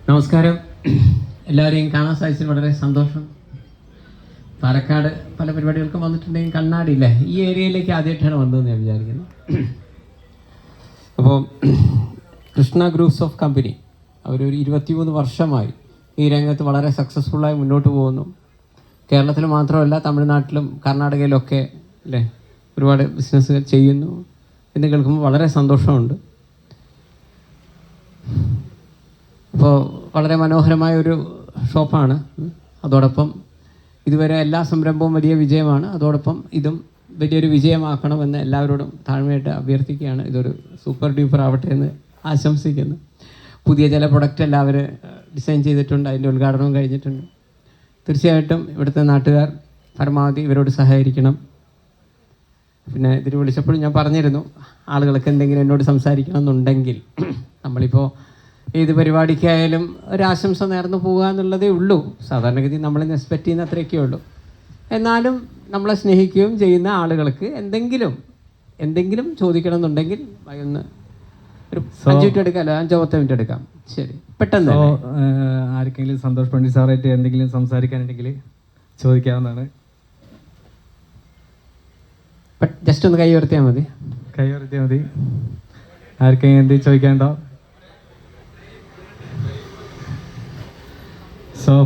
നമസ്കാരം. എല്ലാവരെയും കാണാൻ സാധിച്ചതിൽ വളരെ സന്തോഷം. പാലക്കാട് പല പരിപാടികൾക്കും വന്നിട്ടുണ്ടെങ്കിൽ കണ്ണാടിയില്ലേ, ഈ ഏരിയയിലേക്ക് ആദ്യമായിട്ടാണ് വന്നതെന്ന് ഞാൻ വിചാരിക്കുന്നു. അപ്പോൾ കൃഷ്ണ ഗ്രൂപ്പ്സ് ഓഫ് കമ്പനി അവരൊരു 23 വർഷമായി ഈ രംഗത്ത് വളരെ സക്സസ്ഫുള്ളായി മുന്നോട്ട് പോകുന്നു. കേരളത്തിൽ മാത്രമല്ല, തമിഴ്നാട്ടിലും കർണാടകയിലൊക്കെ അല്ലേ ഒരുപാട് ബിസിനസ്സുകൾ ചെയ്യുന്നു എന്ന് കേൾക്കുമ്പോൾ വളരെ സന്തോഷമുണ്ട്. അപ്പോൾ വളരെ മനോഹരമായൊരു ഷോപ്പാണ്. അതോടൊപ്പം ഇതുവരെ എല്ലാ സംരംഭവും വലിയ വിജയമാണ്. അതോടൊപ്പം ഇതും വലിയൊരു വിജയമാക്കണമെന്ന് എല്ലാവരോടും താഴ്മയായിട്ട് അഭ്യർത്ഥിക്കുകയാണ്. ഇതൊരു സൂപ്പർ ഡ്യൂപ്പർ ആവട്ടെ എന്ന് ആശംസിക്കുന്നു. പുതിയ ചില പ്രൊഡക്റ്റ് എല്ലാവരും ഡിസൈൻ ചെയ്തിട്ടുണ്ട്, അതിൻ്റെ ഉദ്ഘാടനവും കഴിഞ്ഞിട്ടുണ്ട്. തീർച്ചയായിട്ടും ഇവിടുത്തെ നാട്ടുകാർ പരമാവധി ഇവരോട് സഹകരിക്കണം. പിന്നെ ഇതിൽ വിളിച്ചപ്പോഴും ഞാൻ പറഞ്ഞിരുന്നു, ആളുകൾക്ക് എന്തെങ്കിലും എന്നോട് സംസാരിക്കണം എന്നുണ്ടെങ്കിൽ നമ്മളിപ്പോൾ ഏത് പരിപാടിക്കായാലും ഒരാശംസ നേർന്നു പോകുക എന്നുള്ളതേ ഉള്ളൂ. സാധാരണഗതി നമ്മളിന്ന് എക്സ്പെക്റ്റ് ചെയ്യുന്ന അത്രയൊക്കെ ഉള്ളൂ. എന്നാലും നമ്മളെ സ്നേഹിക്കുകയും ചെയ്യുന്ന ആളുകൾക്ക് എന്തെങ്കിലും ചോദിക്കണം എന്നുണ്ടെങ്കിൽ ഒന്ന് ഒരു 5 മിനിറ്റ് എടുക്കാമല്ലോ, 5-10 മിനിറ്റ് എടുക്കാം. ശരി, പെട്ടെന്ന്. ആർക്കെങ്കിലും സന്തോഷ് പണ്ഡിറ്റ് സാറായിട്ട് എന്തെങ്കിലും സംസാരിക്കാനുണ്ടെങ്കിൽ ചോദിക്കാവുന്നതാണ്. ജസ്റ്റ് ഒന്ന് കൈ ഉയർത്തിയാൽ മതി. ആർക്കെങ്കിലും എന്തെങ്കിലും ചോദിക്കാനുണ്ടോ?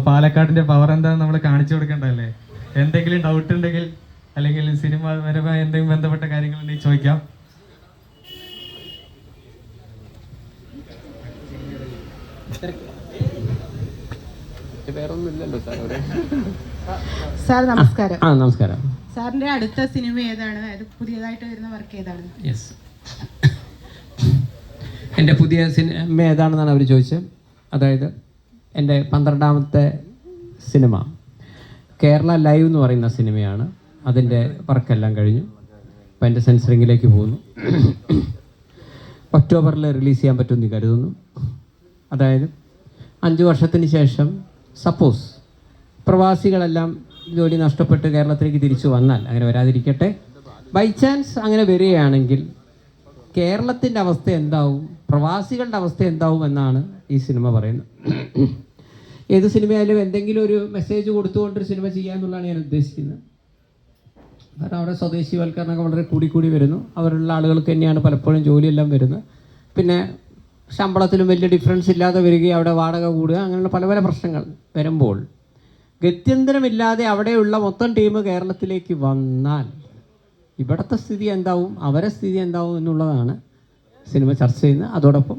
പാലക്കാടിന്റെ പവർ എന്താണെന്ന് നമ്മൾ കാണിച്ചു കൊടുക്കണ്ടല്ലേ? എന്തെങ്കിലും ഡൗട്ട് ഉണ്ടെങ്കിൽ അല്ലെങ്കിൽ സിനിമാപരമായി എന്തെങ്കിലും ബന്ധപ്പെട്ട കാര്യങ്ങളുണ്ടെങ്കിൽ ചോദിക്കാം. സാർ നമസ്കാരം. നമസ്കാരം. സാറിന്റെ അടുത്ത സിനിമ ഏതാണ്? അതായത് പുതിയതായിട്ട് വരുന്ന വർക്ക് ഏതാണ്? യെസ്, എൻ്റെ പുതിയ സിനിമ ഏതാണെന്നാണ് അവർ ചോദിച്ചത്. അതായത് എൻ്റെ 12ാമത്തെ സിനിമ കേരള ലൈവ് എന്ന് പറയുന്ന സിനിമയാണ്. അതിൻ്റെ വർക്കെല്ലാം കഴിഞ്ഞു. അപ്പോൾ എൻ്റെ സെൻസറിങ്ങിലേക്ക് പോകുന്നു. ഒക്ടോബറിൽ റിലീസ് ചെയ്യാൻ പറ്റുമെന്ന് കരുതുന്നു. അതായത് 5 വർഷത്തിന് ശേഷം സപ്പോസ് പ്രവാസികളെല്ലാം ജോലി നഷ്ടപ്പെട്ട് കേരളത്തിലേക്ക് തിരിച്ചു വന്നാൽ, അങ്ങനെ വരാതിരിക്കട്ടെ, ബൈ ചാൻസ് അങ്ങനെ വരികയാണെങ്കിൽ കേരളത്തിൻ്റെ അവസ്ഥ എന്താവും, പ്രവാസികളുടെ അവസ്ഥ എന്താവും എന്നാണ് ഈ സിനിമ പറയുന്നത്. ഏത് സിനിമയായാലും എന്തെങ്കിലും ഒരു മെസ്സേജ് കൊടുത്തുകൊണ്ടൊരു സിനിമ ചെയ്യാമെന്നുള്ളതാണ് ഞാൻ ഉദ്ദേശിക്കുന്നത്. കാരണം അവിടെ സ്വദേശിവൽക്കരണമൊക്കെ വളരെ കൂടി വരുന്നു. അവരുള്ള ആളുകൾക്ക് തന്നെയാണ് പലപ്പോഴും ജോലിയെല്ലാം വരുന്നത്. പിന്നെ ശമ്പളത്തിലും വലിയ ഡിഫറൻസ് ഇല്ലാതെ വരികയും അവിടെ വാടക കൂടുക, അങ്ങനെയുള്ള പല പ്രശ്നങ്ങൾ വരുമ്പോൾ ഗത്യന്തരമില്ലാതെ അവിടെയുള്ള മൊത്തം ടീം കേരളത്തിലേക്ക് വന്നാൽ ഇവിടുത്തെ സ്ഥിതി എന്താവും, അവരെ സ്ഥിതി എന്താവും എന്നുള്ളതാണ് സിനിമ ചർച്ച ചെയ്യുന്നത്. അതോടൊപ്പം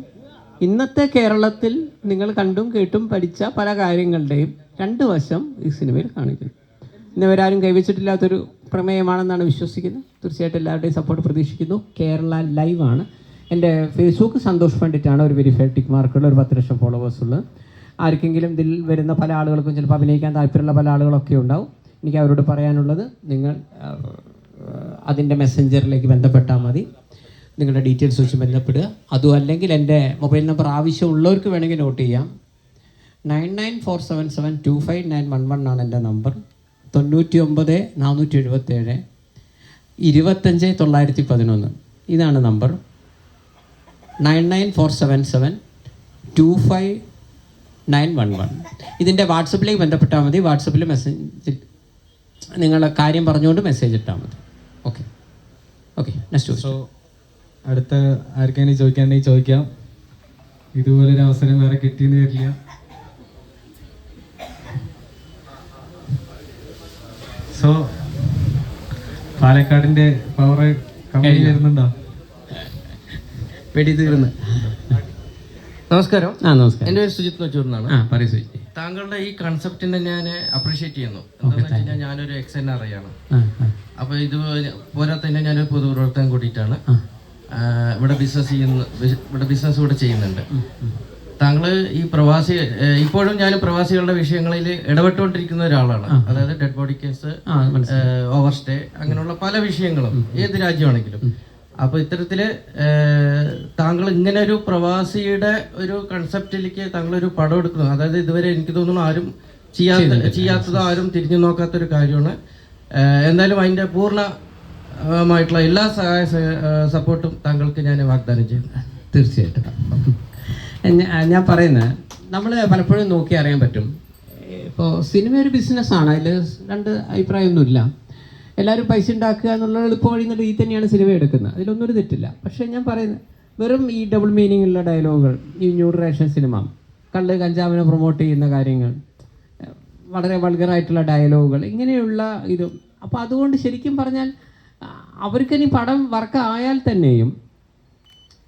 ഇന്നത്തെ കേരളത്തിൽ നിങ്ങൾ കണ്ടും കേട്ടും പഠിച്ച പല കാര്യങ്ങളുടെയും 2 വശം ഈ സിനിമയിൽ കാണിക്കുന്നു. ഇന്നവരാരും കൈവച്ചിട്ടില്ലാത്തൊരു പ്രമേയമാണെന്നാണ് വിശ്വസിക്കുന്നത്. തീർച്ചയായിട്ടും എല്ലാവരുടെയും സപ്പോർട്ട് പ്രതീക്ഷിക്കുന്നു. കേരള ലൈവാണ്. എൻ്റെ ഫേസ്ബുക്ക് സന്തോഷ് പണ്ഡിറ്റാണ്. ഒരു വെരിഫൈഡ് ടിക്ക് മാർക്കുള്ള ഒരു 10 ലക്ഷം ഫോളോവേഴ്സ് ഉള്ളത്. ആർക്കെങ്കിലും ഇതിൽ വരുന്ന പല ആളുകൾക്കും ചിലപ്പോൾ അഭിനയിക്കാൻ താല്പര്യമുള്ള പല ആളുകളൊക്കെ ഉണ്ടാവും. എനിക്ക് അവരോട് പറയാനുള്ളത്, നിങ്ങൾ അതിൻ്റെ മെസ്സഞ്ചറിലേക്ക് ബന്ധപ്പെട്ടാൽ മതി. നിങ്ങളുടെ ഡീറ്റെയിൽസ് വെച്ച് ബന്ധപ്പെടുക. അതും അല്ലെങ്കിൽ എൻ്റെ മൊബൈൽ നമ്പർ ആവശ്യമുള്ളവർക്ക് വേണമെങ്കിൽ നോട്ട് ചെയ്യാം. 9947725911 ആണ് എൻ്റെ നമ്പർ. 99 477 25 911 ഇതാണ് നമ്പർ. 9947725911 ഇതിൻ്റെ വാട്സപ്പിലേക്ക് ബന്ധപ്പെട്ടാൽ മതി. വാട്സപ്പിൽ മെസ്സേജ് നിങ്ങളുടെ കാര്യം പറഞ്ഞുകൊണ്ട് മെസ്സേജ് ഇട്ടാൽ മതി. ഓക്കെ. Next question. അടുത്ത ആർക്കെങ്കിലും ചോദിക്കാനുണ്ടെങ്കിൽ ചോദിക്കാം. ഇതുപോലൊരു അവസരം വേറെ കിട്ടിയെന്ന് വരില്ല. പാലക്കാടിന്റെ പവർ കമ്പനി വരുന്നുണ്ടോ? വെടി തീർന്ന്. നമസ്കാരം. നമസ്കാരം. എൻ്റെ പേര് സുജിത് നോച്ചൂർന്നാണ്. പറയൂ സുജിത്ത്. താങ്കളുടെ ഈ കൺസെപ്റ്റിനെ ഞാൻ അപ്രീഷിയേറ്റ് ചെയ്യുന്നു. എന്താണെന്ന് വെച്ച് കഴിഞ്ഞാൽ ഞാനൊരു XNRI ആണ്. അപ്പോൾ ഇത് പോരാതെ തന്നെ ഞാനൊരു പൊതുപ്രവർത്തകൻ കൂടിയിട്ടാണ്. ഇവിടെ ബിസിനസ് ഇവിടെ ചെയ്യുന്നുണ്ട്. താങ്കൾ ഈ ഇപ്പോഴും ഞാൻ പ്രവാസികളുടെ വിഷയങ്ങളിൽ ഇടപെട്ടുകൊണ്ടിരിക്കുന്ന ഒരാളാണ്. അതായത് dead body case, over stay, അങ്ങനെയുള്ള പല വിഷയങ്ങളും ഏത് രാജ്യമാണെങ്കിലും. അപ്പോൾ ഇത്തരത്തില് താങ്കൾ ഇങ്ങനെ ഒരു പ്രവാസിയുടെ ഒരു കൺസെപ്റ്റിലേക്ക് താങ്കളൊരു പടം എടുക്കുന്നു. അതായത് ഇതുവരെ എനിക്ക് തോന്നുന്നു ആരും ചെയ്യാത്തത്, ആരും തിരിഞ്ഞു നോക്കാത്തൊരു കാര്യമാണ്. എന്തായാലും അതിൻ്റെ പൂർണ്ണമായിട്ടുള്ള എല്ലാ സപ്പോർട്ടും താങ്കൾക്ക് ഞാൻ വാഗ്ദാനം ചെയ്യുന്നു. തീർച്ചയായിട്ടും. ഞാൻ പറയുന്നത്, നമ്മൾ പലപ്പോഴും നോക്കി അറിയാൻ പറ്റും. ഇപ്പോൾ സിനിമ ഒരു ബിസിനസ്സാണ്, അതിൽ രണ്ട് അഭിപ്രായമൊന്നുമില്ല. എല്ലാവരും പൈസ ഉണ്ടാക്കുക എന്നുള്ള എളുപ്പ വഴി എന്നുള്ള രീതിയിൽ തന്നെയാണ് സിനിമ എടുക്കുന്നത്, അതിലൊന്നും ഒരു തെറ്റില്ല. പക്ഷേ ഞാൻ പറയുന്നത് വെറും ഈ ഡബിൾ മീനിങ് ഉള്ള ഡയലോഗുകൾ, ഈ ന്യൂ ജനറേഷൻ സിനിമ, കള്ള് കഞ്ചാവിനെ പ്രൊമോട്ട് ചെയ്യുന്ന കാര്യങ്ങൾ, വളരെ വൾഗറായിട്ടുള്ള ഡയലോഗുകൾ, ഇങ്ങനെയുള്ള ഇത്. അപ്പോൾ അതുകൊണ്ട് ശരിക്കും പറഞ്ഞാൽ അവർക്കിനി പടം വർക്ക് ആയാൽ തന്നെയും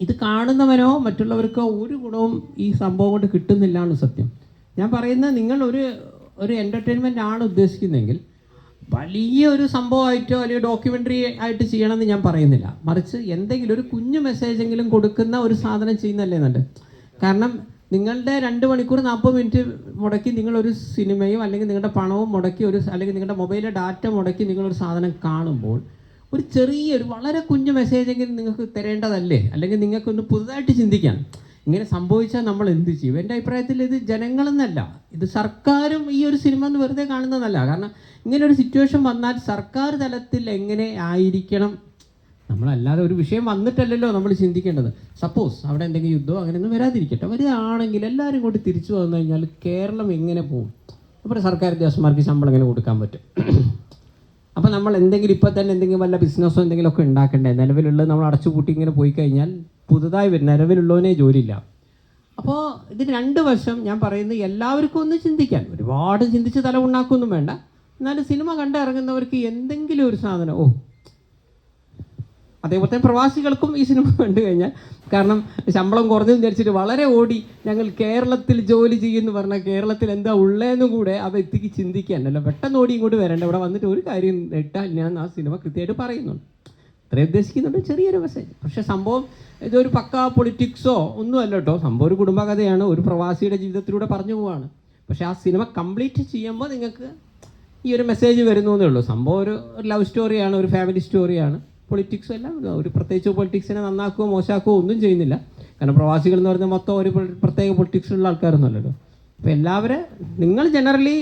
ഇത് കാണുന്നവനോ മറ്റുള്ളവർക്കോ ഒരു ഗുണവും ഈ സംഭവം കൊണ്ട് കിട്ടുന്നില്ല എന്ന് സത്യം. ഞാൻ പറയുന്നത് നിങ്ങൾ ഒരു എൻ്റർടൈൻമെൻ്റ് ആണ് ഉദ്ദേശിക്കുന്നതെങ്കിൽ വലിയ ഒരു സംഭവമായിട്ടോ അല്ലെങ്കിൽ ഡോക്യുമെൻ്ററി ആയിട്ട് ചെയ്യണമെന്ന് ഞാൻ പറയുന്നില്ല. മറിച്ച് എന്തെങ്കിലും ഒരു കുഞ്ഞു മെസ്സേജെങ്കിലും കൊടുക്കുന്ന ഒരു സാധനം ചെയ്യുന്നല്ലേ നല്ലത്. കാരണം നിങ്ങളുടെ 2 മണിക്കൂർ 40 മിനിറ്റ് മുടക്കി നിങ്ങളൊരു സിനിമയും അല്ലെങ്കിൽ നിങ്ങളുടെ പണവും മുടക്കി അല്ലെങ്കിൽ നിങ്ങളുടെ മൊബൈലിലെ ഡാറ്റ മുടക്കി നിങ്ങളൊരു സാധനം കാണുമ്പോൾ ഒരു ചെറിയൊരു വളരെ കുഞ്ഞു മെസ്സേജെങ്കിലും നിങ്ങൾക്ക് തരേണ്ടതല്ലേ? അല്ലെങ്കിൽ നിങ്ങൾക്കൊന്ന് പുതുതായിട്ട് ചിന്തിക്കാൻ. ഇങ്ങനെ സംഭവിച്ചാൽ നമ്മൾ എന്ത് ചെയ്യും? എൻ്റെ അഭിപ്രായത്തിൽ ഇത് ജനങ്ങളെന്നല്ല, ഇത് സർക്കാരും ഈ ഒരു സിനിമ എന്ന് വെറുതെ കാണുന്നതല്ല. കാരണം ഇങ്ങനെ ഒരു സിറ്റുവേഷൻ വന്നാൽ സർക്കാർ തലത്തിൽ എങ്ങനെ ആയിരിക്കണം, നമ്മളല്ലാതെ ഒരു വിഷയം വന്നിട്ടല്ലല്ലോ നമ്മൾ ചിന്തിക്കേണ്ടത്. സപ്പോസ് അവിടെ എന്തെങ്കിലും യുദ്ധമോ അങ്ങനെയൊന്നും വരാതിരിക്കട്ടെ, വരികയാണെങ്കിൽ എല്ലാവരും കൂടി തിരിച്ചു വന്നു കഴിഞ്ഞാൽ കേരളം എങ്ങനെ പോകും? അപ്പോൾ സർക്കാർ ഉദ്യോഗസ്ഥന്മാർക്ക് ശമ്പളം എങ്ങനെ കൊടുക്കാൻ പറ്റും? അപ്പോൾ നമ്മൾ എന്തെങ്കിലും ഇപ്പോൾ തന്നെ എന്തെങ്കിലും വല്ല ബിസിനസ്സോ എന്തെങ്കിലുമൊക്കെ ഉണ്ടാക്കണ്ടേ? നിലവിലുള്ളത് നമ്മൾ അടച്ചുപൂട്ടി ഇങ്ങനെ പോയി കഴിഞ്ഞാൽ പുതുതായി വരും, നിലവിലുള്ളവനെ ജോലിയില്ല. അപ്പോൾ ഇതിന് 2 വശം ഞാൻ പറയുന്നത് എല്ലാവർക്കും ഒന്ന് ചിന്തിക്കാൻ, ഒരുപാട് ചിന്തിച്ച് തല ഉണ്ടാക്കൊന്നും വേണ്ട. എന്നാലും സിനിമ കണ്ടിറങ്ങുന്നവർക്ക് എന്തെങ്കിലും ഒരു സാധനം അതേപോലെ തന്നെ പ്രവാസികൾക്കും ഈ സിനിമ കണ്ടു കഴിഞ്ഞാൽ, കാരണം ശമ്പളം കുറഞ്ഞെന്ന് വിചാരിച്ചിട്ട് വളരെ ഓടി ഞങ്ങൾ കേരളത്തിൽ ജോലി ചെയ്യുമെന്ന് പറഞ്ഞാൽ കേരളത്തിൽ എന്താ ഉള്ളതെന്നും കൂടെ ആ വ്യക്തിക്ക് ചിന്തിക്കാനല്ല. പെട്ടെന്ന് ഓടി ഇങ്ങോട്ട് വരേണ്ട, ഇവിടെ വന്നിട്ട് ഒരു കാര്യം ഇട്ടാൽ ഞാൻ ആ സിനിമ കൃത്യമായിട്ട് പറയുന്നുണ്ട്. ഇത്രയും ഉദ്ദേശിക്കുന്നുണ്ട്, ചെറിയൊരു മെസ്സേജ്. പക്ഷേ സംഭവം ഇതൊരു പക്ക പൊളിറ്റിക്സോ ഒന്നുമല്ല കേട്ടോ. സംഭവം ഒരു കുടുംബകഥയാണ്, ഒരു പ്രവാസിയുടെ ജീവിതത്തിലൂടെ പറഞ്ഞു പോവാണ്. പക്ഷേ ആ സിനിമ കംപ്ലീറ്റ് ചെയ്യുമ്പോൾ നിങ്ങൾക്ക് ഈ ഒരു മെസ്സേജ് വരുന്നു എന്നേ ഉള്ളൂ. സംഭവം ഒരു ലവ് സ്റ്റോറിയാണ്, ഒരു ഫാമിലി സ്റ്റോറിയാണ്. പൊളിറ്റിക്സും എല്ലാം ഒരു പ്രത്യേകിച്ച് പൊളിറ്റിക്സിനെ നന്നാക്കുകയോ മോശമാക്കുകയോ ഒന്നും ചെയ്യുന്നില്ല. കാരണം പ്രവാസികൾ എന്ന് പറഞ്ഞാൽ മൊത്തം ഒരു പ്രത്യേക പൊളിറ്റിക്സിലുള്ള ആൾക്കാരൊന്നുമല്ലല്ലോ. അപ്പോൾ എല്ലാവരും നിങ്ങൾ ജനറലി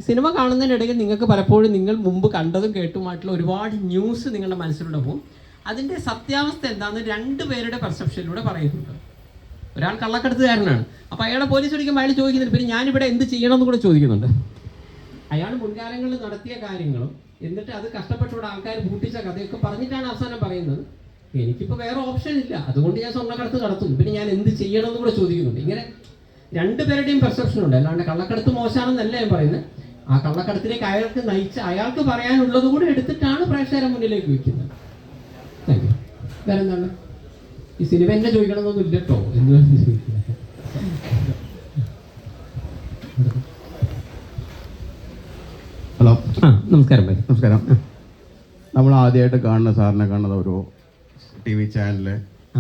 സിനിമ കാണുന്നതിനിടയിൽ നിങ്ങൾക്ക് പലപ്പോഴും നിങ്ങൾ മുമ്പ് കണ്ടതും കേട്ടുമായിട്ടുള്ള ഒരുപാട് ന്യൂസ് നിങ്ങളുടെ മനസ്സിലൂടെ പോകും. അതിൻ്റെ സത്യാവസ്ഥ എന്താണെന്ന് 2 പേരുടെ പെർസെപ്ഷനിലൂടെ പറയുന്നുണ്ട്. ഒരാൾ കള്ളക്കടത്തുകാരനാണ്, അപ്പോൾ അയാളെ പോലീസ് പിടിക്കുമ്പോൾ അയാൾ ചോദിക്കുന്നുണ്ട് പിന്നെ ഞാനിവിടെ എന്ത് ചെയ്യണമെന്ന് കൂടെ ചോദിക്കുന്നുണ്ട്. അയാൾ മുൻകാലങ്ങളിൽ നടത്തിയ കാര്യങ്ങളും എന്നിട്ട് അത് കഷ്ടപ്പെട്ടുള്ള ആൾക്കാർ പൂട്ടിച്ച കഥയൊക്കെ പറഞ്ഞിട്ടാണ് അവസാനം പറയുന്നത് എനിക്കിപ്പോൾ വേറെ ഓപ്ഷൻ ഇല്ല, അതുകൊണ്ട് ഞാൻ സ്വർണ്ണക്കടത്ത് നടത്തും, പിന്നെ ഞാൻ എന്ത് ചെയ്യണമെന്ന് കൂടെ ചോദിക്കുന്നുണ്ട്. ഇങ്ങനെ 2 പേരുടെയും പെർസെപ്ഷൻ ഉണ്ട്. അല്ലാണ്ട് കള്ളക്കടത്ത് മോശമാണെന്നല്ല ഞാൻ പറയുന്നത്. ആ കള്ളക്കടത്തിലേക്ക് അയാൾക്ക് നയിച്ച അയാൾക്ക് പറയാനുള്ളത് കൂടെ എടുത്തിട്ടാണ് പ്രേക്ഷകരെ മുന്നിലേക്ക് വയ്ക്കുന്നത്. Thank you. വേറെ എന്താണ് ഈ സിനിമ എന്നെ ചോദിക്കണമെന്നൊന്നും ഇല്ല കേട്ടോ. ഹലോ, നമസ്കാരം. നമസ്കാരം. നമ്മൾ ആദ്യമായിട്ട് സാറിനെ കാണുന്നത് ഒരു TV ചാനലില്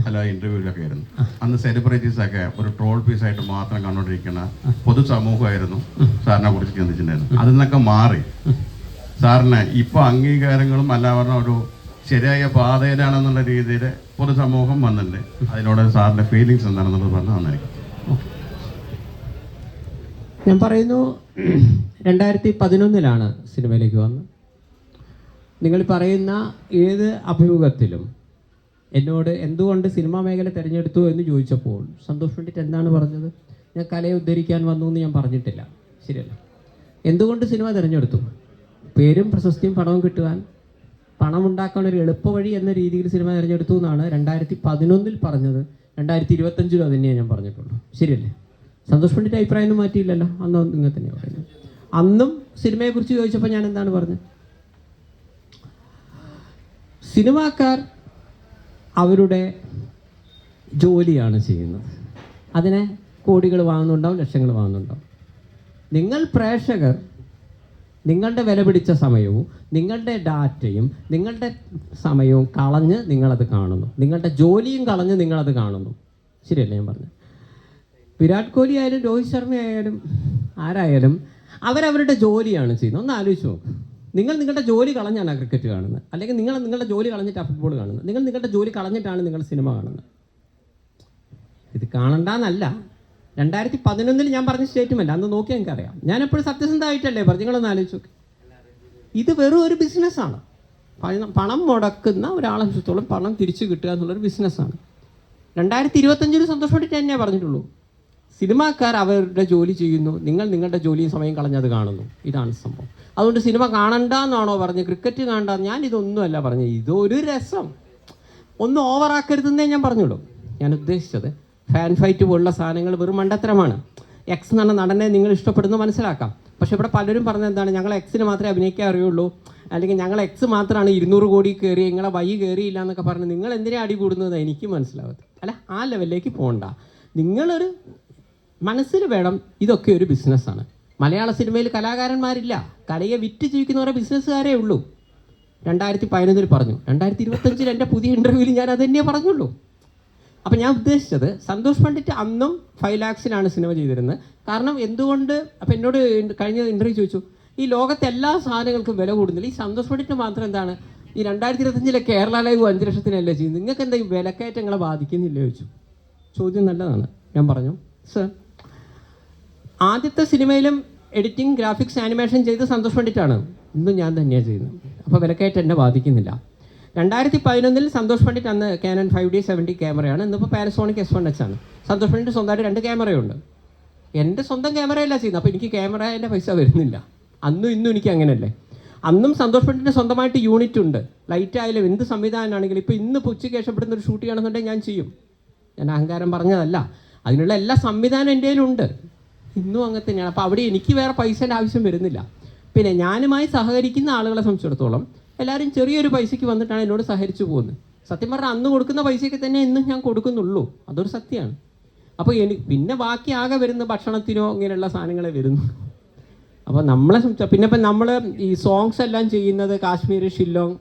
അല്ല ഇന്റർവ്യൂവിലൊക്കെ ആയിരുന്നു. അന്ന് സെലിബ്രിറ്റീസ് ഒക്കെ ഒരു ട്രോൾ പീസായിട്ട് മാത്രം കണ്ടുകൊണ്ടിരിക്കുന്ന പൊതുസമൂഹമായിരുന്നു സാറിനെ കുറിച്ച് ചിന്തിച്ചിട്ടുണ്ടായിരുന്നു. അതിൽ നിന്നൊക്കെ മാറി സാറിന് ഇപ്പൊ അംഗീകാരങ്ങളും എല്ലാം പറഞ്ഞ ഒരു ശരിയായ പാതയിലാണെന്നുള്ള രീതിയിൽ പൊതുസമൂഹം വന്നിട്ടുണ്ട്. അതിനോട് സാറിന്റെ ഫീലിങ്സ് എന്താണെന്നുള്ളത് പറഞ്ഞാൽ നന്നായിരിക്കും. ഞാൻ പറയുന്നു 2011 സിനിമയിലേക്ക് വന്നത്. നിങ്ങൾ പറയുന്ന ഏത് അഭിമുഖത്തിലും എന്നോട് എന്തുകൊണ്ട് സിനിമാ മേഖല തിരഞ്ഞെടുത്തു എന്ന് ചോദിച്ചപ്പോൾ സന്തോഷ് പണ്ഡിറ്റ് എന്താണ് പറഞ്ഞത്? ഞാൻ കലയെ ഉദ്ധരിക്കാൻ വന്നു എന്ന് ഞാൻ പറഞ്ഞിട്ടില്ല. ശരിയല്ല. എന്തുകൊണ്ട് സിനിമ തിരഞ്ഞെടുത്തു? പേരും പ്രശസ്തിയും പണവും കിട്ടുവാൻ, പണം ഉണ്ടാക്കാൻ ഒരു എളുപ്പവഴി എന്ന രീതിയിൽ സിനിമ തിരഞ്ഞെടുത്തു എന്നാണ് 2011 പറഞ്ഞത്. 2025 അത് തന്നെയാണ് ഞാൻ പറഞ്ഞിട്ടുള്ളൂ. ശരിയല്ലേ? സന്തോഷ് പണ്ഡിറ്റ് അഭിപ്രായമൊന്നും മാറ്റിയില്ലല്ലോ. അന്നും ഇങ്ങനെ തന്നെയാണ് പറയുന്നത്. അന്നും സിനിമയെക്കുറിച്ച് ചോദിച്ചപ്പോൾ ഞാൻ എന്താണ് പറഞ്ഞത്? സിനിമാക്കാർ അവരുടെ ജോലിയാണ് ചെയ്യുന്നത്. അതിനെ കോടികൾ വാങ്ങുന്നുണ്ടാവും, ലക്ഷങ്ങൾ വാങ്ങുന്നുണ്ടാവും. നിങ്ങൾ പ്രേക്ഷകർ നിങ്ങളുടെ വില പിടിച്ച സമയവും നിങ്ങളുടെ ഡാറ്റയും നിങ്ങളുടെ സമയവും കളഞ്ഞ് നിങ്ങളത് കാണുന്നു, നിങ്ങളുടെ ജോലിയും കളഞ്ഞ് നിങ്ങളത് കാണുന്നു. ശരിയല്ലേ ഞാൻ പറഞ്ഞത്? വിരാട് കോഹ്ലി ആയാലും രോഹിത് ശർമ്മ ആയാലും ആരായാലും അവരവരുടെ ജോലിയാണ് ചെയ്യുന്നത്. ഒന്ന് ആലോചിച്ച് നോക്കും. നിങ്ങൾ നിങ്ങളുടെ ജോലി കളഞ്ഞാണ് ക്രിക്കറ്റ് കാണുന്നത്, അല്ലെങ്കിൽ നിങ്ങൾ നിങ്ങളുടെ ജോലി കളഞ്ഞിട്ടാണ് ഫുട്ബോൾ കാണുന്നത്, നിങ്ങൾ നിങ്ങളുടെ ജോലി കളഞ്ഞിട്ടാണ് നിങ്ങൾ സിനിമ കാണുന്നത്. ഇത് കാണണ്ടെന്നല്ല 2011 ഞാൻ പറഞ്ഞ സ്റ്റേറ്റ്മെൻറ്റ്. അന്ന് നോക്കിയാൽ എനിക്കറിയാം. ഞാനെപ്പോഴും സത്യസന്ധമായിട്ടല്ലേ പറഞ്ഞു. നിങ്ങളൊന്ന് ആലോചിച്ച് നോക്ക്. ഇത് വെറും ഒരു ബിസിനസ്സാണ്. പണം മുടക്കുന്ന ഒരാളംശത്തോളം പണം തിരിച്ചു കിട്ടുക എന്നുള്ളൊരു ബിസിനസ്സാണ്. 2025 സന്തോഷ് പണ്ഡിറ്റ് തന്നെയാണ് പറഞ്ഞിട്ടുള്ളൂ. സിനിമാക്കാർ അവരുടെ ജോലി ചെയ്യുന്നു, നിങ്ങൾ നിങ്ങളുടെ ജോലിയും സമയം കളഞ്ഞത് കാണുന്നു. ഇതാണ് സംഭവം. അതുകൊണ്ട് സിനിമ കാണണ്ടെന്നാണോ പറഞ്ഞത്, ക്രിക്കറ്റ് കാണണ്ട, ഞാൻ ഇതൊന്നുമല്ല പറഞ്ഞത്. ഇതൊരു രസം, ഒന്നും ഓവറാക്കരുതെന്നേ ഞാൻ പറഞ്ഞുള്ളൂ. ഞാൻ ഉദ്ദേശിച്ചത് ഫാൻ ഫൈറ്റ് പോലുള്ള സാധനങ്ങൾ വെറും മണ്ടത്തരമാണ്. എക്സ് എന്ന നടനെ നിങ്ങൾ ഇഷ്ടപ്പെടുന്നു മനസ്സിലാക്കാം. പക്ഷെ ഇവിടെ പലരും പറഞ്ഞത് എന്താണ്, ഞങ്ങൾ എക്സിന് മാത്രമേ അഭിനയിക്കാൻ അറിയുള്ളൂ, അല്ലെങ്കിൽ ഞങ്ങൾ എക്സ് മാത്രമാണ് 200 കോടി കയറി, നിങ്ങളെ വൈ കയറിയില്ല എന്നൊക്കെ പറഞ്ഞ് നിങ്ങൾ എന്തിനാണ് അടി കൂടുന്നത് എനിക്ക് മനസ്സിലാവത്ത്. അല്ല, ആ ലെവലിലേക്ക് പോകണ്ട. നിങ്ങളൊരു മനസ്സിൽ വേണം ഇതൊക്കെ ഒരു ബിസിനസ്സാണ്. മലയാള സിനിമയിൽ കലാകാരന്മാരില്ല, കലയെ വിറ്റ് ജീവിക്കുന്നവരെ ബിസിനസ്സുകാരേ ഉള്ളൂ. 2011 പറഞ്ഞു, 2025 എൻ്റെ പുതിയ ഇൻ്റർവ്യൂവിൽ ഞാൻ അത് തന്നെയേ പറഞ്ഞുള്ളൂ. അപ്പം ഞാൻ ഉദ്ദേശിച്ചത്, സന്തോഷ് പണ്ഡിറ്റ് അന്നും 5 lakhsനാണ് സിനിമ ചെയ്തിരുന്നത്. കാരണം എന്തുകൊണ്ട്, അപ്പം എന്നോട് കഴിഞ്ഞ ഇൻ്റർവ്യൂ ചോദിച്ചു, ഈ ലോകത്തെ എല്ലാ സാധനങ്ങൾക്കും വില കൂടുന്നില്ല, ഈ സന്തോഷ് പണ്ഡിറ്റ് മാത്രം എന്താണ് ഈ 2025 കേരള ലൈവ് 5 ലക്ഷത്തിനല്ലേ ചെയ്യുന്നത്, നിങ്ങൾക്ക് എന്താ ഈ വിലക്കയറ്റങ്ങളെ ബാധിക്കുന്നില്ല ചോദിച്ചു. ചോദ്യം നല്ലതാണ്. ഞാൻ പറഞ്ഞു, സർ, ആദ്യത്തെ സിനിമയിലും എഡിറ്റിംഗ്, ഗ്രാഫിക്സ്, ആനിമേഷൻ ചെയ്ത് സന്തോഷ് പണ്ഡിറ്റാണ്, ഇന്നും ഞാൻ തന്നെയാണ് ചെയ്യുന്നത്. അപ്പോൾ വിലക്കയറ്റം എന്നെ ബാധിക്കുന്നില്ല. 2011 സന്തോഷ് പണ്ഡിറ്റ് അന്ന് കാനൺ 5D 70 ക്യാമറയാണ്, ഇന്നിപ്പോൾ പാനസോണിക് S1H ആണ്. സന്തോഷ് പണ്ഡിറ്റ് സ്വന്തമായിട്ട് 2 ക്യാമറയുണ്ട്. എൻ്റെ സ്വന്തം ക്യാമറയല്ല ചെയ്യുന്നത്, അപ്പോൾ എനിക്ക് ക്യാമറേൻ്റെ പൈസ വരുന്നില്ല. അന്നും ഇന്നും എനിക്ക് അങ്ങനെയല്ലേ. അന്നും സന്തോഷ് പണ്ഡിറ്റിന് സ്വന്തമായിട്ട് യൂണിറ്റ് ഉണ്ട്, ലൈറ്റ് ആയാലും എന്ത് സംവിധാനമാണെങ്കിലും. ഇപ്പോൾ ഇന്ന് ഉച്ചയ്ക്ക് ശേഷം ഇവിടുന്ന് ഒരു ഷൂട്ട് ചെയ്യണമെന്നുണ്ടെങ്കിൽ ഞാൻ ചെയ്യും. ഞാൻ അഹങ്കാരം പറഞ്ഞതല്ല, അതിനുള്ള എല്ലാ സംവിധാനം എൻ്റെ കയ്യിലുണ്ട്. ഇന്നും അങ്ങനെ തന്നെയാണ്. അപ്പോൾ അവിടെ എനിക്ക് വേറെ പൈസേൻ്റെ ആവശ്യം വരുന്നില്ല. പിന്നെ ഞാനുമായി സഹകരിക്കുന്ന ആളുകളെ സംബന്ധിച്ചിടത്തോളം എല്ലാവരും ചെറിയൊരു പൈസയ്ക്ക് വന്നിട്ടാണ് എന്നോട് സഹകരിച്ചു പോകുന്നത്. സത്യം പറഞ്ഞാൽ അന്ന് കൊടുക്കുന്ന പൈസയ്ക്ക് തന്നെ ഇന്നും ഞാൻ കൊടുക്കുന്നുള്ളൂ, അതൊരു സത്യമാണ്. അപ്പോൾ പിന്നെ ബാക്കി ആകെ വരുന്ന ഭക്ഷണത്തിനോ ഇങ്ങനെയുള്ള സാധനങ്ങളെ വരുന്നു. അപ്പോൾ നമ്മളെ സംബന്ധിച്ചാൽ പിന്നെ ഇപ്പം നമ്മൾ ഈ സോങ്സ് എല്ലാം ചെയ്യുന്നത് കാശ്മീർ, ഷില്ലോങ്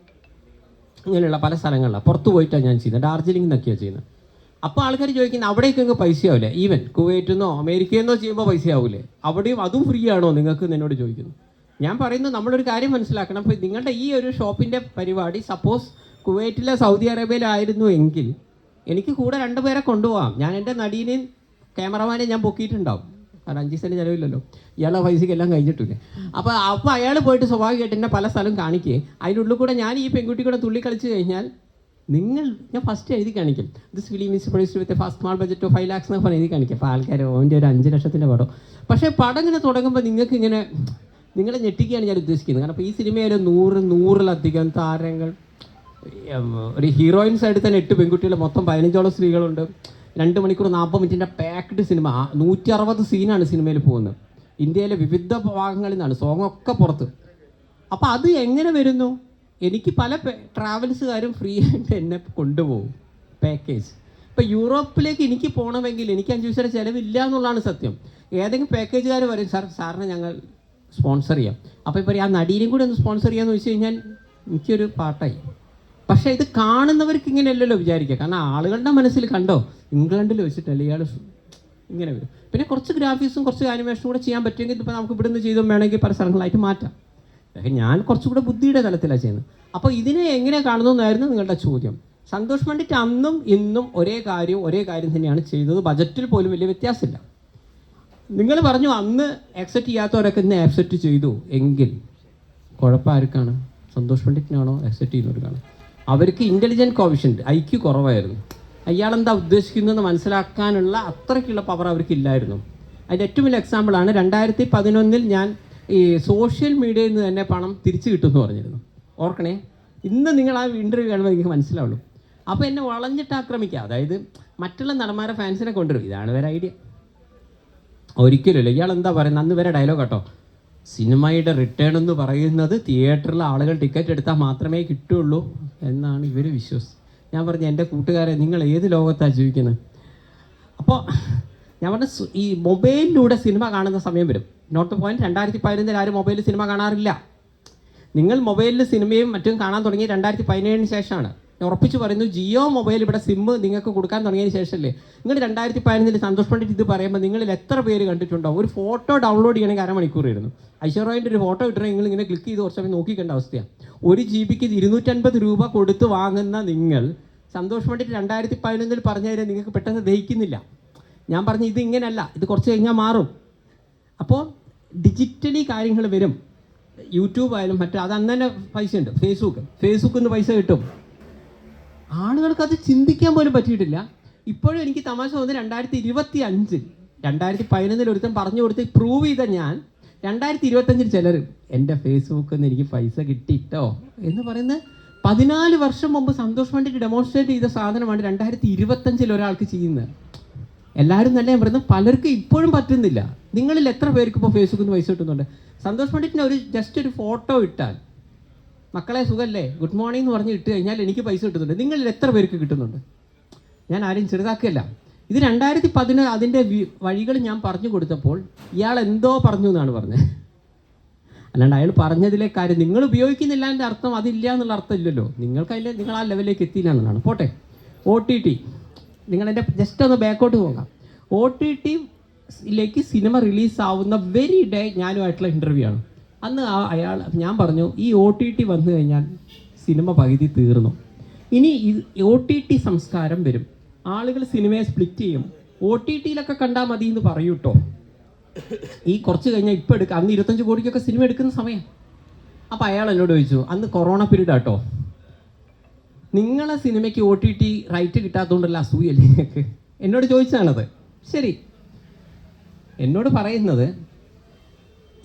ഇങ്ങനെയുള്ള പല സ്ഥലങ്ങളിലാണ്, പുറത്ത് പോയിട്ടാണ് ഞാൻ ചെയ്യുന്നത്, ഡാർജിലിംഗ് എന്നൊക്കെയാണ് ചെയ്യുന്നത്. അപ്പോൾ ആൾക്കാർ ചോദിക്കുന്നത് അവിടേക്കൊക്കെ പൈസ ആവില്ലേ, ഈവൻ കുവൈറ്റിൽ നിന്നോ അമേരിക്കയിൽ നിന്നോ ചെയ്യുമ്പോൾ പൈസ ആവില്ലേ, അവിടെയും അതും ഫ്രീ ആണോ നിങ്ങൾക്ക് എന്നോട് ചോദിക്കുന്നു. ഞാൻ പറയുന്നത് നമ്മളൊരു കാര്യം മനസ്സിലാക്കണം. അപ്പോൾ നിങ്ങളുടെ ഈ ഒരു ഷോപ്പിൻ്റെ പരിപാടി സപ്പോസ് കുവൈറ്റിലെ സൗദി അറേബ്യയിലായിരുന്നു എങ്കിൽ എനിക്ക് കൂടെ 2 പേരെ കൊണ്ടുപോകാം. ഞാൻ എൻ്റെ നടീനെയും ക്യാമറമാനെ ഞാൻ പൊക്കിയിട്ടുണ്ടാവും, കാരണം 5 സെൻറ്റ് ചിലവില്ലല്ലോ, ഇയാളുടെ പൈസയ്ക്ക് എല്ലാം കഴിഞ്ഞിട്ടില്ലേ. അപ്പോൾ അയാൾ പോയിട്ട് സ്വാഭാവികമായിട്ട് എന്നെ പല സ്ഥലം കാണിക്കുകയെ അതിനുള്ളിൽ കൂടെ ഞാൻ ഈ പെൺകുട്ടി കൂടെ തുള്ളി കളിച്ച് കഴിഞ്ഞാൽ ഞാൻ ഫസ്റ്റ് എഴുതി കാണിക്കും, this film is produced with first small budget of 5 lakhs എന്നൊക്കെ പറഞ്ഞ് എഴുതി കാണിക്കും. അപ്പോൾ ആൾക്കാർ ഓൻ്റെ ഒരു 5 ലക്ഷത്തിൻ്റെ പടം. പക്ഷേ പടം ഇങ്ങനെ തുടങ്ങുമ്പോൾ നിങ്ങൾക്ക് ഇങ്ങനെ നിങ്ങളെ ഞെട്ടിക്കുകയാണ് ഞാൻ ഉദ്ദേശിക്കുന്നത്. കാരണം ഇപ്പോൾ ഈ സിനിമയിൽ 100-100-ലധികം താരങ്ങൾ, ഒരു ഹീറോയിൻ സൈഡിൽ തന്നെ 8 പെൺകുട്ടികൾ, മൊത്തം 15ഓളം സ്ത്രീകളുണ്ട്. 2 മണിക്കൂർ 40 മിനിറ്റിൻ്റെ പാക്ഡ് സിനിമ. 160 സീനാണ് സിനിമയിൽ പോകുന്നത്. ഇന്ത്യയിലെ വിവിധ ഭാഗങ്ങളിൽ നിന്നാണ്, സോങ്ങൊക്കെ പുറത്ത്. അപ്പോൾ അത് എങ്ങനെ വരുന്നു? എനിക്ക് പല ട്രാവൽസുകാരും ഫ്രീ ആയിട്ട് എന്നെ കൊണ്ടുപോകും, പാക്കേജ്. ഇപ്പോൾ യൂറോപ്പിലേക്ക് എനിക്ക് പോകണമെങ്കിൽ എനിക്ക് 5 ദിവസത്തെ ചിലവില്ല എന്നുള്ളതാണ് സത്യം. ഏതെങ്കിലും പാക്കേജുകാർ പറയും, സാറിനെ ഞങ്ങൾ സ്പോൺസർ ചെയ്യാം. അപ്പോൾ ഇപ്പോൾ ആ നടീനും കൂടി ഒന്ന് സ്പോൺസർ ചെയ്യാമെന്ന് വെച്ച് കഴിഞ്ഞാൽ എനിക്കൊരു പാട്ടായി. പക്ഷേ ഇത് കാണുന്നവർക്ക് ഇങ്ങനെയല്ലല്ലോ വിചാരിക്കുക. കാരണം ആളുകളുടെ മനസ്സിൽ കണ്ടോ, ഇംഗ്ലണ്ടിൽ വെച്ചിട്ടല്ലേ ഇയാൾ ഇങ്ങനെ വരും. പിന്നെ കുറച്ച് ഗ്രാഫിക്സും കുറച്ച് ആനിമേഷനും കൂടെ ചെയ്യാൻ പറ്റുമെങ്കിൽ ഇപ്പോൾ നമുക്ക് ഇവിടുന്ന് ചെയ്തും വേണമെങ്കിൽ പല സ്ഥലങ്ങളായിട്ട് മാറ്റാം. ഞാൻ കുറച്ചുകൂടെ ബുദ്ധിയുടെ തലത്തിലാണ് ചെയ്യുന്നത്. അപ്പോൾ ഇതിനെ എങ്ങനെ കാണുന്നു എന്നായിരുന്നു നിങ്ങളുടെ ചോദ്യം. സന്തോഷ് പണ്ഡിറ്റ് അന്നും ഇന്നും ഒരേ കാര്യം തന്നെയാണ് ചെയ്തത്. ബജറ്റിൽ പോലും വലിയ വ്യത്യാസമില്ല. നിങ്ങൾ പറഞ്ഞു അന്ന് ആക്സെപ്റ്റ് ചെയ്യാത്തവരൊക്കെ ഇന്ന് ആക്സെപ്റ്റ് ചെയ്തു എങ്കിൽ കുഴപ്പം ആർക്കാണ്? സന്തോഷ് പണ്ഡിറ്റിനാണോ ആക്സെപ്റ്റ് ചെയ്യുന്നവർക്കാണ്? അവർക്ക് ഇൻ്റലിജൻറ്റ് കോവിഷ്യൻ്റ് IQ കുറവായിരുന്നു. അയാളെന്താ ഉദ്ദേശിക്കുന്നതെന്ന് മനസ്സിലാക്കാനുള്ള അത്രയ്ക്കുള്ള പവർ അവർക്കില്ലായിരുന്നു. അതിൻ്റെ ഏറ്റവും വലിയ എക്സാമ്പിളാണ് 2011 ഞാൻ ഈ സോഷ്യൽ മീഡിയയിൽ നിന്ന് തന്നെ പണം തിരിച്ചു കിട്ടുമെന്ന് പറഞ്ഞിരുന്നു. ഓർക്കണേ, ഇന്ന് നിങ്ങൾ ആ ഇൻ്റർവ്യൂ കാണുമ്പോൾ എനിക്ക് മനസ്സിലാവുള്ളൂ. അപ്പോൾ എന്നെ വളഞ്ഞിട്ട് ആക്രമിക്കുക, അതായത് മറ്റുള്ള നടന്മാരെ ഫാൻസിനെ കൊണ്ടുവരും. ഇതാണ് വേറെ ഐഡിയ. ഒരിക്കലുമില്ല. ഇയാൾ എന്താ പറയുന്നത്, അന്ന് വരെ ഡയലോഗ് കേട്ടോ, സിനിമയുടെ റിട്ടേൺ എന്ന് പറയുന്നത് തിയേറ്ററിൽ ആളുകൾ ടിക്കറ്റ് എടുത്താൽ മാത്രമേ കിട്ടുള്ളൂ എന്നാണ് ഇവർ വിശ്വസിച്ചത്. ഞാൻ പറഞ്ഞു, എൻ്റെ കൂട്ടുകാരെ, നിങ്ങൾ ഏത് ലോകത്താണ് ജീവിക്കുന്നത്? അപ്പോൾ ഞാൻ പറഞ്ഞ ഈ മൊബൈലിലൂടെ സിനിമ കാണുന്ന സമയം വരും. നോട്ട് പോയിന്റ്, 2011 ആരും മൊബൈലിൽ സിനിമ കാണാറില്ല. നിങ്ങൾ മൊബൈലിൽ സിനിമയും മറ്റും കാണാൻ തുടങ്ങി 2017 ശേഷമാണ്. ഞാൻ ഉറപ്പിച്ച് പറയുന്നു, ജിയോ മൊബൈൽ ഇവിടെ സിം നിങ്ങൾക്ക് കൊടുക്കാൻ തുടങ്ങിയതിന് ശേഷമല്ലേ. നിങ്ങൾ 2015 സന്തോഷ് പണ്ഡിറ്റ് ഇത് പറയുമ്പോൾ നിങ്ങളിൽ എത്ര പേര് കണ്ടിട്ടുണ്ടോ? ഒരു ഫോട്ടോ ഡൗൺലോഡ് ചെയ്യണമെങ്കിൽ 1/2 മണിക്കൂറായിരുന്നു. ഐശ്വര്യൻ്റെ ഒരു ഫോട്ടോ കിട്ടണമെങ്കിൽ നിങ്ങൾ ഇങ്ങനെ ക്ലിക്ക് ചെയ്ത് കുറച്ച് സമയം നോക്കിക്കേണ്ട അവസ്ഥയാണ്. 1 GB 250 രൂപ കൊടുത്ത് വാങ്ങുന്ന നിങ്ങൾ സന്തോഷ് പണ്ഡിറ്റ് 2011 പറഞ്ഞു തരാൻ നിങ്ങൾക്ക് പെട്ടെന്ന് ദഹിക്കുന്നില്ല. ഞാൻ പറഞ്ഞു, ഇത് ഇങ്ങനെയല്ല, ഇത് കുറച്ച് കഴിഞ്ഞാൽ മാറും. അപ്പോൾ ഡിജിറ്റലി കാര്യങ്ങൾ വരും. യൂട്യൂബ് ആയാലും മറ്റേ അത് അന്ന് തന്നെ പൈസ ഉണ്ട്. ഫേസ്ബുക്കിൽ നിന്ന് പൈസ കിട്ടും. ആളുകൾക്ക് അത് ചിന്തിക്കാൻ പോലും പറ്റിയിട്ടില്ല. ഇപ്പോഴും എനിക്ക് തമാശ തോന്നുന്നത് 2025 2011 ഒരുത്തൻ പറഞ്ഞു കൊടുത്ത് പ്രൂവ് ചെയ്ത ഞാൻ 2025 ചിലർ എൻ്റെ ഫേസ്ബുക്കിൽ നിന്ന് എനിക്ക് പൈസ കിട്ടിയിട്ടോ എന്ന് പറയുന്നത് 14 വർഷം മുമ്പ് സന്തോഷ് പണ്ഡിറ്റ് ഡെമോൺസ്ട്രേറ്റ് ചെയ്ത സാധനമാണ് 2025 ഒരാൾക്ക് ചെയ്യുന്നത്. എല്ലാവരും നല്ല ഞാൻ പറയുന്നത് പലർക്കും ഇപ്പോഴും പറ്റുന്നില്ല. നിങ്ങളിൽ എത്ര പേർക്ക് ഇപ്പോൾ ഫേസ്ബുക്കിൽ നിന്ന് പൈസ കിട്ടുന്നുണ്ട്? സന്തോഷ് പണ്ഡിറ്റിന് ജസ്റ്റ് ഒരു ഫോട്ടോ ഇട്ടാൽ മക്കളെ സുഖല്ലേ ഗുഡ് മോർണിംഗ് എന്ന് പറഞ്ഞ് ഇട്ട് കഴിഞ്ഞാൽ എനിക്ക് പൈസ കിട്ടുന്നുണ്ട്. നിങ്ങളിൽ എത്ര പേർക്ക് കിട്ടുന്നുണ്ട്? ഞാൻ ആരെയും ചെറുതാക്കിയല്ല. ഇത് 2010 അതിൻ്റെ വഴികൾ ഞാൻ പറഞ്ഞു കൊടുത്തപ്പോൾ ഇയാൾ എന്തോ പറഞ്ഞു എന്നാണ് പറഞ്ഞത്. അല്ലാണ്ട് അയാൾ പറഞ്ഞതിലെ കാര്യം നിങ്ങൾ ഉപയോഗിക്കുന്നില്ല എൻ്റെ അർത്ഥം അതില്ല എന്നുള്ള അർത്ഥം ഇല്ലല്ലോ. നിങ്ങൾ ആ ലെവലിലേക്ക് എത്തിയില്ല എന്നുള്ളതാണ്. പോട്ടെ, OTT നിങ്ങളെൻ്റെ ജസ്റ്റ് ഒന്ന് ബാക്കോട്ട് പോകാം. OTTയിലേക്ക് സിനിമ റിലീസാവുന്ന വെരി ഡേ ഞാനുമായിട്ടുള്ള ഇൻ്റർവ്യൂ ആണ്. അന്ന് ഞാൻ പറഞ്ഞു ഈ OTT വന്നു കഴിഞ്ഞാൽ സിനിമ പകുതി തീർന്നു. ഇനി OTT സംസ്കാരം വരും, ആളുകൾ സിനിമയെ സ്പ്ലിറ്റ് ചെയ്യും. OTTയിലൊക്കെ കണ്ടാൽ മതി എന്ന് പറയൂട്ടോ. ഈ കുറച്ച് കഴിഞ്ഞാൽ ഇപ്പം അന്ന് 25 കോടിക്കൊക്കെ സിനിമ എടുക്കുന്ന സമയം. അപ്പോൾ അയാൾ എന്നോട് ചോദിച്ചു, അന്ന് കൊറോണ പീരീഡ് ആട്ടോ, നിങ്ങളെ സിനിമയ്ക്ക് OTT റൈറ്റ് കിട്ടാത്തതുകൊണ്ടല്ല അസൂയല്ലേ നിങ്ങൾക്ക്? എന്നോട് ചോദിച്ചാണത്. ശരി, എന്നോട് പറയുന്നത്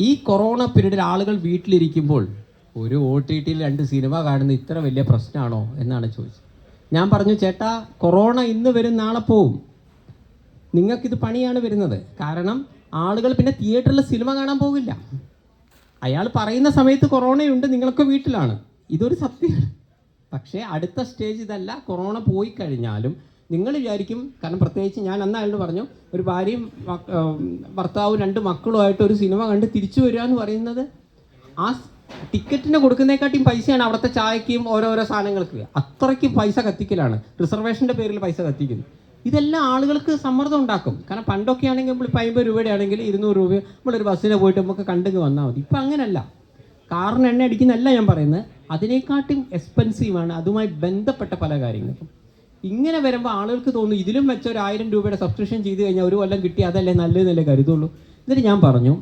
ഈ കൊറോണ പീരീഡിൽ ആളുകൾ വീട്ടിലിരിക്കുമ്പോൾ ഒരു OTTയിൽ 2 സിനിമ കാണുന്ന ഇത്ര വലിയ പ്രശ്നമാണോ എന്നാണ് ചോദിച്ചത്. ഞാൻ പറഞ്ഞു, ചേട്ടാ കൊറോണ ഇന്ന് വരും നാളെ പോവും, നിങ്ങൾക്കിത് പണിയാണ് വരുന്നത്. കാരണം ആളുകൾ പിന്നെ തിയേറ്ററിൽ സിനിമ കാണാൻ പോകില്ല. അയാൾ പറയുന്ന സമയത്ത് കൊറോണയുണ്ട്, നിങ്ങളൊക്കെ വീട്ടിലാണ്, ഇതൊരു സത്യമാണ്. പക്ഷേ അടുത്ത സ്റ്റേജ് ഇതല്ല. കൊറോണ പോയി കഴിഞ്ഞാലും നിങ്ങൾ വിചാരിക്കും, കാരണം പ്രത്യേകിച്ച് ഞാൻ അന്ന് അയാളോട് പറഞ്ഞു, ഒരു ഭാര്യയും ഭർത്താവും 2 മക്കളുമായിട്ട് ഒരു സിനിമ കണ്ട് തിരിച്ചു വരിക എന്ന് പറയുന്നത് ആ ടിക്കറ്റിന് കൊടുക്കുന്നതിനെക്കാട്ടിയും പൈസയാണ് അവിടുത്തെ ചായക്കും ഓരോരോ സാധനങ്ങൾക്ക്. അത്രയ്ക്ക് പൈസ കത്തിക്കലാണ്, റിസർവേഷൻ്റെ പേരിൽ പൈസ കത്തിക്കുന്നു. ഇതെല്ലാം ആളുകൾക്ക് സമ്മർദ്ദം ഉണ്ടാക്കും. കാരണം പണ്ടൊക്കെ ആണെങ്കിൽ നമ്മൾ 50 രൂപയുടെ ആണെങ്കിൽ 200 രൂപ നമ്മളൊരു ബസ്സിന് പോയിട്ട് നമുക്ക് കണ്ടെങ്കിൽ വന്നാൽ മതി. ഇപ്പം അങ്ങനെയല്ല. കാറിന് എണ്ണ അടിക്കുന്നതല്ല ഞാൻ പറയുന്നത്, അതിനേക്കാട്ടും എക്സ്പെൻസീവാണ് അതുമായി ബന്ധപ്പെട്ട പല കാര്യങ്ങൾക്കും. ഇങ്ങനെ വരുമ്പോൾ ആളുകൾക്ക് തോന്നുന്നു ഇതിലും വെച്ച ഒരു 1000 രൂപയുടെ സബ്സ്ക്രിപ്ഷൻ ചെയ്ത് കഴിഞ്ഞാൽ ഒരു കൊല്ലം കിട്ടി അതല്ലേ നല്ലതെന്നല്ലേ കരുതുള്ളൂ. എന്നിട്ട് ഞാൻ പറഞ്ഞു,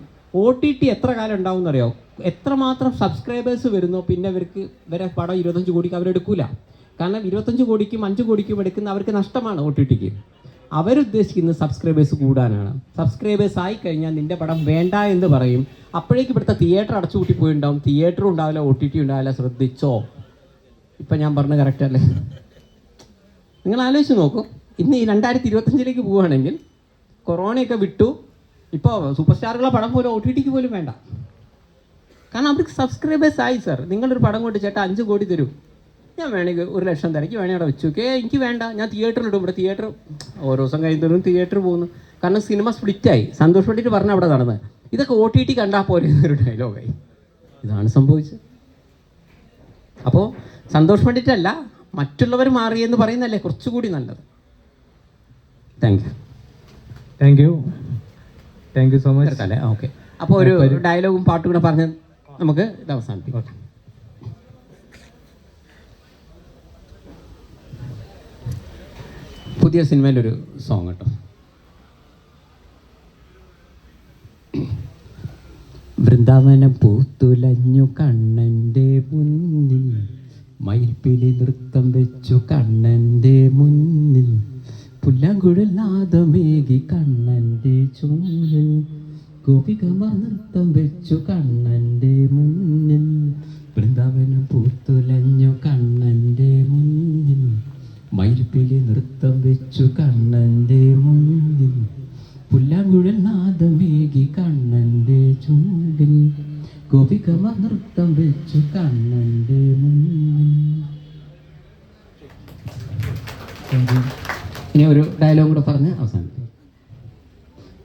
OTT എത്ര കാലം ഉണ്ടാവും എന്നറിയോ? എത്രമാത്രം സബ്സ്ക്രൈബേഴ്സ് വരുന്നോ പിന്നെ ഇവരെ പടം 25 കോടിക്ക് അവരെടുക്കൂല. കാരണം 25 കോടിക്കും 5 കോടിക്കും എടുക്കുന്ന അവർക്ക് നഷ്ടമാണ്. OTTക്ക് അവരുദ്ദേശിക്കുന്നത് സബ്സ്ക്രൈബേഴ്സ് കൂടാനാണ്. സബ്സ്ക്രൈബേഴ്സ് ആയി കഴിഞ്ഞാൽ നിൻ്റെ പടം വേണ്ട എന്ന് പറയും. അപ്പോഴേക്ക് ഇവിടുത്തെ തിയേറ്റർ അടച്ചുപൂട്ടി പോയിട്ടുണ്ടാവും, തിയേറ്ററും ഉണ്ടാവില്ല, OTT ഉണ്ടാവില്ല. ശ്രദ്ധിച്ചോ? ഇപ്പം ഞാൻ പറഞ്ഞത് കറക്റ്റ് അല്ലേ? നിങ്ങൾ ആലോചിച്ച് നോക്കൂ. ഇന്ന് ഈ 2025 പോവുകയാണെങ്കിൽ കൊറോണയൊക്കെ വിട്ടു, ഇപ്പോൾ സൂപ്പർ സ്റ്റാറുകളെ പടം പോലും OTTക്ക് പോലും വേണ്ട. കാരണം അവർക്ക് സബ്സ്ക്രൈബേഴ്സ് ആയി. സാർ നിങ്ങളൊരു പടം കൊണ്ട് ചേട്ടാ 5 കോടി തരൂ, ഞാൻ വേണമെങ്കിൽ 1 ലക്ഷം തരയ്ക്ക് വേണമെങ്കിൽ അവിടെ വെച്ചു. എനിക്ക് വേണ്ട, ഞാൻ തിയേറ്ററിൽ ഇടും. ഇവിടെ തിയേറ്റർ ഓരോ ദിവസം കഴിയുന്നവരും തിയേറ്റർ പോകുന്നു. കാരണം സിനിമ സ്പ്ലിറ്റായി. സന്തോഷ് പണ്ഡിറ്റ് പറഞ്ഞ അവിടെ നടന്നത് ഇതൊക്കെ OTT കണ്ടാൽ പോലെ എന്നൊരു ഡയലോഗായി. ഇതാണ് സംഭവിച്ചത്. അപ്പോൾ സന്തോഷ് പണ്ഡിറ്റല്ല, മറ്റുള്ളവർ മാറിയെന്ന് പറയുന്നല്ലേ കുറച്ചുകൂടി നല്ലത്. Thank you so much. അല്ലേ, ഓക്കെ. അപ്പോൾ ഒരു ഡയലോഗും പാട്ടും കൂടെ പറഞ്ഞ് നമുക്ക് ഇത് അവസാനിപ്പിക്കാം. പുതിയ സിനിമയിലൊരു സോങ് കേട്ടോ. വൃന്ദാവനം പൂത്തുലഞ്ഞു കണ്ണൻ്റെ മുന്നിൽ, മയിൽപ്പിലി നൃത്തം വെച്ചു കണ്ണൻ്റെ മുന്നിൽ, പുല്ലാങ്കുഴൽ നാദമേകി കണ്ണൻ്റെ ചൂലിൽ, ഗോപികമാർ നൃത്തം വെച്ചു കണ്ണൻ്റെ മുന്നിൽ. വൃന്ദാവനം പൂത്തുലഞ്ഞു കണ്ണൻ്റെ മുന്നിൽ, മയിൽപ്പിലി നൃത്തം വെച്ചു കണ്ണൻ്റെ മുന്നിൽ, പുല്ലാങ്കുഴൽ നാദമേകി കണ്ണൻ്റെ ചൂടിൽ, ഗോപികമാർ നൃത്തം വെച്ചു കണ്ണൻ്റെ മുന്നിൽ. ഇനി ഒരു ഡയലോഗ് കൂടെ പറഞ്ഞ് അവസാനിപ്പിക്കും.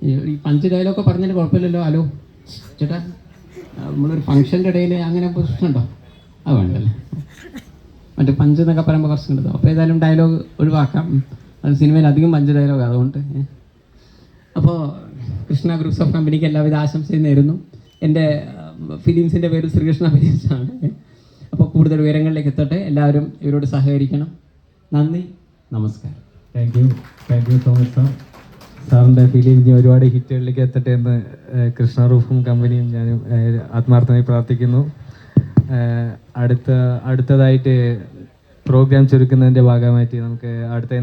ഈ 5 ഡയലോഗൊക്കെ പറഞ്ഞാൽ കുഴപ്പമില്ലല്ലോ. ഹലോ ചേട്ടാ, നമ്മളൊരു ഫംഗ്ഷൻ്റെ ഇടയിൽ അങ്ങനെ പ്രശ്നമുണ്ടോ? അത് വേണ്ടല്ലേ. മറ്റേ 5 എന്നൊക്കെ പറയുമ്പോൾ കുറച്ചുണ്ടോ. അപ്പോൾ ഏതായാലും ഡയലോഗ് ഒഴിവാക്കാം. അത് സിനിമയിൽ അധികം 5 ഡയലോഗ് അതുകൊണ്ട്. അപ്പോൾ കൃഷ്ണ ഗ്രൂപ്പ്സ് ഓഫ് കമ്പനിക്ക് എല്ലാവിധ ആശംസയും നേരുന്നു. എൻ്റെ ഫിലിംസിൻ്റെ പേര് ശ്രീകൃഷ്ണ ഫിലിംസ് ആണ്. അപ്പോൾ കൂടുതൽ ഉയരങ്ങളിലേക്ക് എത്തട്ടെ. എല്ലാവരും ഇവരോട് സഹകരിക്കണം. നന്ദി, നമസ്കാരം. Thank you so much sir. സാറിൻ്റെ ഫിലിം ഇനി ഒരുപാട് ഹിറ്റുകളിലേക്ക് എത്തട്ടെ എന്ന് കൃഷ്ണ ഗ്രൂപ്പും കമ്പനിയും ഞാനും ആത്മാർത്ഥമായി പ്രാർത്ഥിക്കുന്നു. അടുത്തതായിട്ട് പ്രോഗ്രാം ചുരുക്കുന്നതിൻ്റെ ഭാഗമായിട്ട് നമുക്ക് അടുത്ത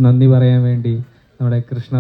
നന്ദി പറയാൻ വേണ്ടി നമ്മുടെ കൃഷ്ണ